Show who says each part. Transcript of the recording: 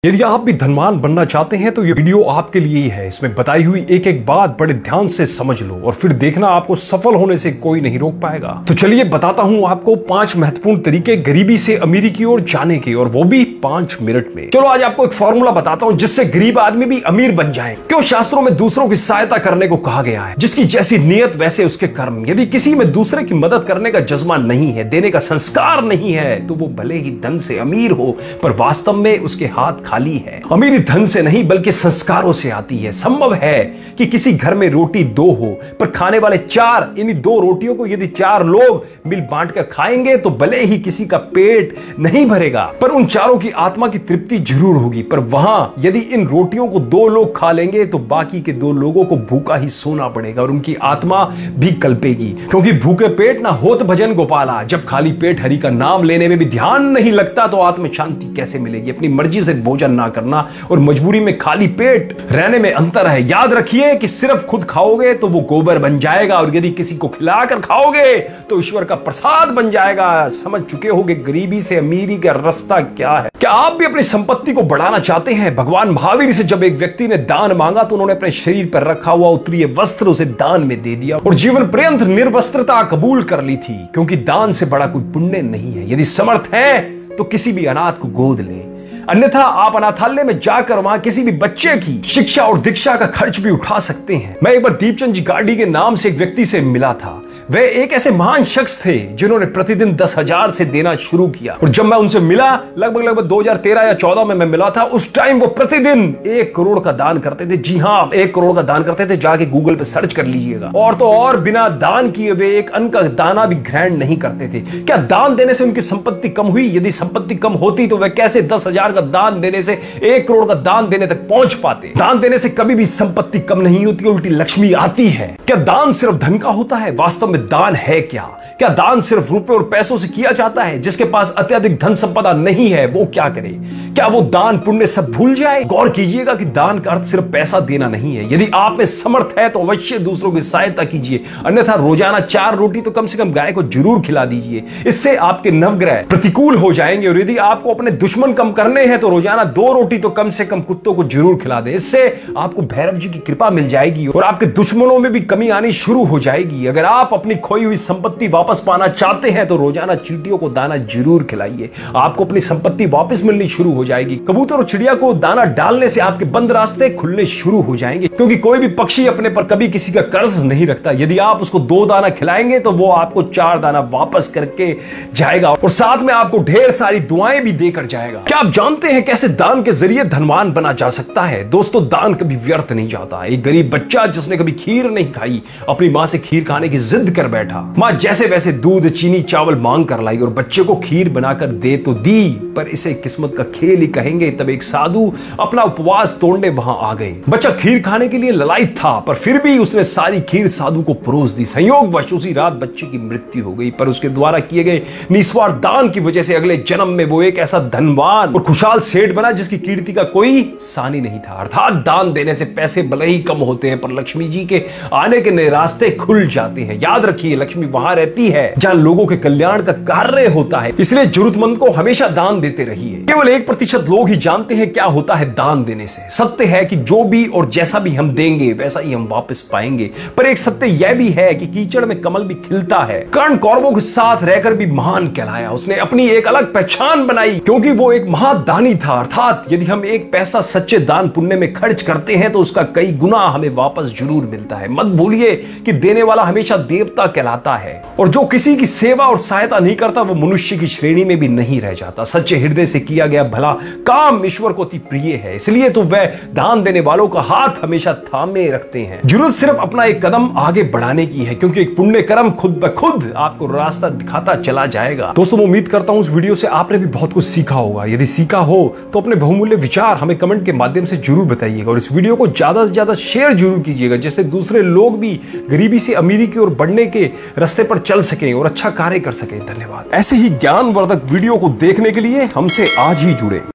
Speaker 1: यदि आप भी धनवान बनना चाहते हैं तो ये वीडियो आपके लिए ही है। इसमें बताई हुई एक एक बात बड़े ध्यान से समझ लो और फिर देखना, आपको सफल होने से कोई नहीं रोक पाएगा। तो चलिए बताता हूं आपको 5 महत्वपूर्ण तरीके गरीबी से अमीरी की ओर जाने के, और वो भी 5 मिनट में। चलो आज आपको एक फॉर्मूला बताता हूं जिससे गरीब आदमी भी अमीर बन जाए। क्यों शास्त्रों में दूसरों की सहायता करने को कहा गया है। जिसकी जैसी नियत वैसे उसके कर्म। यदि किसी में दूसरे की मदद करने का जज्बा नहीं है, देने का संस्कार नहीं है, तो वो भले ही धन से अमीर हो पर वास्तव में उसके हाथ खाली है। अमीरी धन से नहीं बल्कि संस्कारों से आती है। संभव है कि किसी घर में रोटी 2 हो पर खाने वाले 4, यानी 2 रोटियों को यदि 4 लोग मिल बांट कर खाएंगे तो भले ही किसी का पेट नहीं भरेगा पर उन चारों की आत्मा की तृप्ति जरूर होगी। पर वहां यदि इन रोटियों को 2 लोग खा लेंगे तो बाकी के 2 लोगों को भूखा ही सोना पड़ेगा और उनकी आत्मा भी कल्पेगी। क्योंकि भूखे पेट ना होत भजन गोपाला। जब खाली पेट हरि का नाम लेने में भी ध्यान नहीं लगता तो आत्म शांति कैसे मिलेगी। अपनी मर्जी से भोजन ना करना और मजबूरी में खाली पेट रहने में अंतर है। याद रखिए कि सिर्फ खुद खाओगे तो वो गोबर बन जाएगा और यदि किसी को खिलाकर खाओगे तो ईश्वर का प्रसाद बन जाएगा। समझ चुके होंगे गरीबी से अमीरी का रास्ता क्या है। क्या आप भी अपनी संपत्ति को बढ़ाना चाहते हैं? भगवान महावीर से जब एक व्यक्ति ने दान मांगा तो उन्होंने अपने शरीर पर रखा हुआ उत्तरीय वस्त्र उसे दान में दे दिया और जीवन पर्यंत निर्वस्त्रता कबूल कर ली थी। क्योंकि दान से बड़ा कोई पुण्य नहीं है। यदि समर्थ है तो किसी भी अनाथ को गोद लें, अन्यथा आप अनाथालय में जाकर वहां किसी भी बच्चे की शिक्षा और दीक्षा का खर्च भी उठा सकते हैं। मैं एक बार दीपचंद जी गाड़ी के नाम से एक व्यक्ति से मिला था। वे एक ऐसे महान शख्स थे जिन्होंने प्रतिदिन 10,000 से देना शुरू किया। और जब मैं उनसे मिला लगभग 2013 या 14 में मैं मिला था, उस टाइम वो प्रतिदिन 1 करोड़ का दान करते थे। जी हां, 1 करोड़ का दान करते थे। जाके गूगल पे सर्च कर लीजिएगा। और तो और बिना दान किए वे एक अन्न का दाना भी ग्रहण नहीं करते थे। क्या दान देने से उनकी संपत्ति कम हुई? यदि संपत्ति कम होती तो वे कैसे 10,000 का दान देने से 1 करोड़ का दान देने तक पहुंच पाते? दान देने से कभी भी संपत्ति कम नहीं होती, उल्टी लक्ष्मी आती है। क्या दान सिर्फ धन का होता है? वास्तव में दान है क्या दान सिर्फ रुपए और पैसों से किया जाता है? जिसके पास अत्यधिक धन संपदा नहीं है वो क्या करे? क्या वो दान पुण्य सब भूल जाए? गौर कीजिएगा कि दान का अर्थ सिर्फ पैसा देना नहीं है। यदि आप में समर्थ है तो अवश्य दूसरों की सहायता कीजिए, अन्यथा रोजाना 4 रोटी तो कम से कम गाय को जरूर खिला दीजिए। इससे आपके नवग्रह प्रतिकूल हो जाएंगे। और यदि आपको अपने दुश्मन कम करने हैं तो रोजाना 2 रोटी तो कम से कम कुत्तों को जरूर खिला दे। इससे आपको भैरव जी की कृपा मिल जाएगी और आपके दुश्मनों में भी कमी आनी शुरू हो जाएगी। अगर आप अपनी खोई हुई संपत्ति वापस पाना चाहते हैं तो रोजाना चींटियों को दाना जरूर खिलाइए। आपको अपनी संपत्ति वापस मिलनी शुरू हो जाएगी। कबूतर और चिड़िया को दाना डालने से आपके बंद रास्ते खुलने शुरू हो जाएंगे। क्योंकि कोई भी पक्षी अपने पर कभी किसी का कर्ज नहीं रखता। यदि आप उसको 2 दाना खिलाएंगे तो वो आपको 4 दाना वापस करके जाएगा और साथ में आपको ढेर सारी दुआएं भी देकर जाएगा। क्या आप जानते हैं कैसे दान के जरिए धनवान बना जा सकता है? दोस्तों, दान कभी व्यर्थ नहीं जाता। एक गरीब बच्चा जिसने कभी खीर नहीं खाई अपनी मां से खीर खाने की जिद कर बैठा। मां जैसे वैसे दूध, चीनी, चावल मांग कर लाई और बच्चे को खीर बनाकर दे तो दी, पर इसे किस्मत का खेल ही कहेंगे। तब एक साधु अपना उपवास तोड़ने वहां आ गए। बच्चा खीर खाने के लिए ललायत था पर फिर भी उसने सारी खीर साधु को परोस दी। संयोगवश उसी रात बच्चे की मृत्यु हो गई। पर उसके द्वारा किए गए निस्वार्थ दान की वजह से अगले जन्म में वो एक ऐसा धनवान और खुशहाल सेठ बना जिसकी कीर्ति का कोई सानी नहीं था। अर्थात दान देने से पैसे भले ही कम होते हैं पर लक्ष्मी जी के आने के नए रास्ते खुल जाते हैं। याद रखिए, लक्ष्मी वहां रहती है जहां लोगों के कल्याण का कार्य होता है। इसलिए जरूरतमंद को हमेशा दान देते रहिए। केवल 1% लोग ही जानते हैं क्या होता है दान देने से। सत्य है कि जो भी और जैसा भी हम देंगे वैसा ही हम वापस पाएंगे। पर एक सत्य यह भी है कि कीचड़ में कमल भी खिलता है। कर्ण कौरवों के साथ रहकर भी महान कहलाया। उसने अपनी एक अलग पहचान बनाई क्योंकि वो एक महादानी था। अर्थात यदि हम 1 पैसा सच्चे दान पुण्य में खर्च करते हैं तो उसका कई गुना हमें वापस जरूर मिलता है। मत भूलिए कि देने वाला हमेशा देवता कहलाता है और जो किसी की सेवा और सहायता नहीं करता वो मनुष्य की श्रेणी में भी नहीं रह जाता। सच्चे हृदय से किया गया भला काम ईश्वर को अति प्रिय है। इसलिए तो वह दान देने वालों का हाथ हमेशा थामे रखते हैं। जरूरत सिर्फ अपना एक कदम आगे बढ़ाने की है क्योंकि एक पुण्य कर्म खुद ब खुद आपको रास्ता दिखाता चला जाएगा। दोस्तों, मैं उम्मीद करता हूं इस वीडियो से आपने भी बहुत कुछ सीखा होगा। यदि सीखा हो तो अपने बहुमूल्य विचार हमें कमेंट के माध्यम से जरूर बताइएगा और इस वीडियो को ज्यादा से ज्यादा शेयर जरूर कीजिएगा जिससे दूसरे लोग भी गरीबी से अमीरी की ओर बढ़ने के रास्ते पर चल सकें और अच्छा कार्य कर सकें। धन्यवाद। ऐसे ही ज्ञानवर्धक वीडियो को देखने के लिए हमसे आज ही जुड़े।